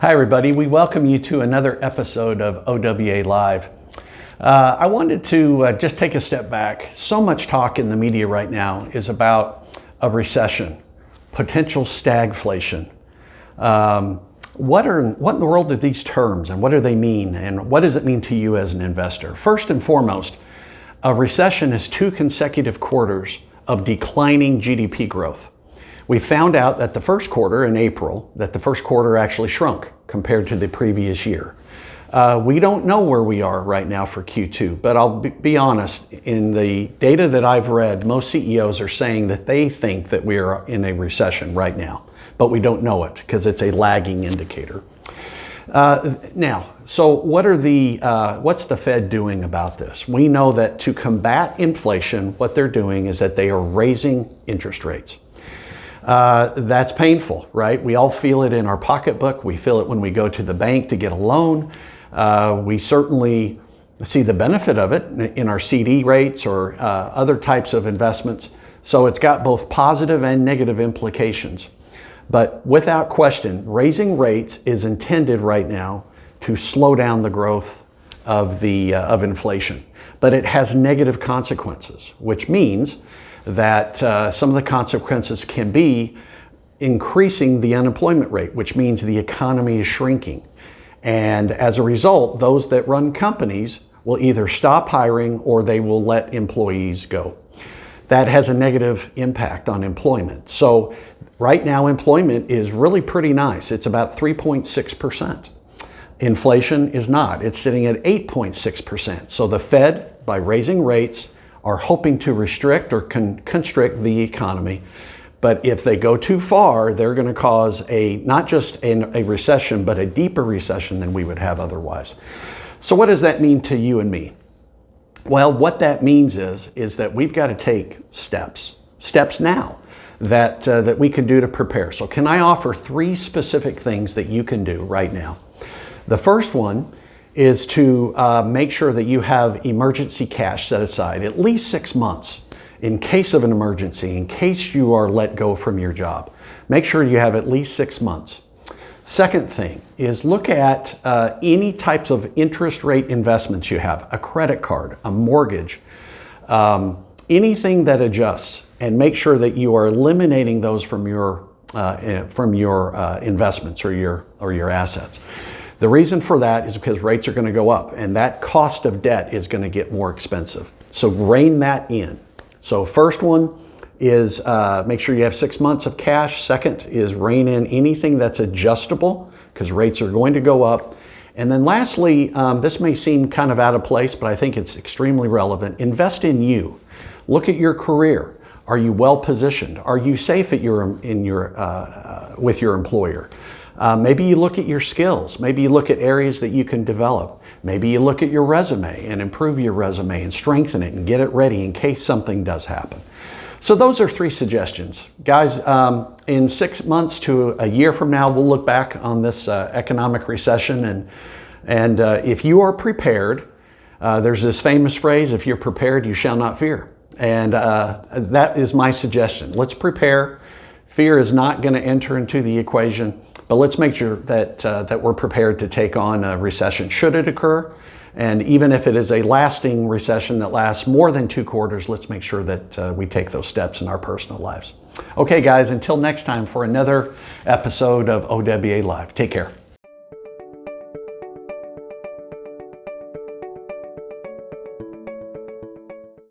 Hi everybody, we welcome you to another episode of OWA Live. I wanted to just take a step back. So much talk in the media right now is about a recession, potential stagflation. What in the world are these terms and what do they mean and what does it mean to you as an investor? First and foremost, a recession is 2 consecutive quarters of declining GDP growth. We found out that the first quarter in April, that the first quarter actually shrunk compared to the previous year. We don't know where we are right now for Q2, but I'll be honest, in the data that I've read, most CEOs are saying that they think that we are in a recession right now, but we don't know it because it's a lagging indicator. So what's the Fed doing about this? We know that to combat inflation, what they're doing is that they are raising interest rates. That's painful, right? We all feel it in our pocketbook. We feel it when we go to the bank to get a loan. We certainly see the benefit of it in our CD rates or other types of investments. So it's got both positive and negative implications. But without question, raising rates is intended right now to slow down the growth of inflation. But it has negative consequences, which means that some of the consequences can be increasing the unemployment rate, which means the economy is shrinking. And as a result, those that run companies will either stop hiring or they will let employees go. That has a negative impact on employment. So right now, employment is really pretty nice. It's about 3.6%. Inflation is not. It's sitting at 8.6%. So the Fed, by raising rates, are hoping to restrict or constrict the economy. But if they go too far, they're going to cause not just a recession, but a deeper recession than we would have otherwise. So what does that mean to you and me? Well, what that means is that we've got to take steps now that we can do to prepare. So can I offer 3 specific things that you can do right now? The first one is to make sure that you have emergency cash set aside, at least 6 months in case of an emergency, in case you are let go from your job. Make sure you have at least 6 months. Second thing is look at any types of interest rate investments you have, a credit card, a mortgage, anything that adjusts, and make sure that you are eliminating those from your investments or your assets. The reason for that is because rates are going to go up and that cost of debt is going to get more expensive. So rein that in. So first one is make sure you have 6 months of cash. Second is rein in anything that's adjustable because rates are going to go up. And then lastly, this may seem kind of out of place, but I think it's extremely relevant. Invest in you. Look at your career. Are you well positioned? Are you safe with your employer? Maybe you look at your skills. Maybe you look at areas that you can develop. Maybe you look at your resume and improve your resume and strengthen it and get it ready in case something does happen. So those are 3 suggestions. Guys, in 6 months to a year from now, we'll look back on this economic recession. And if you are prepared, there's this famous phrase, if you're prepared, you shall not fear. And that is my suggestion. Let's prepare. Fear is not going to enter into the equation. But let's make sure that we're prepared to take on a recession should it occur. And even if it is a lasting recession that lasts more than 2 quarters, let's make sure that we take those steps in our personal lives. Okay, guys, until next time for another episode of OWA Live. Take care.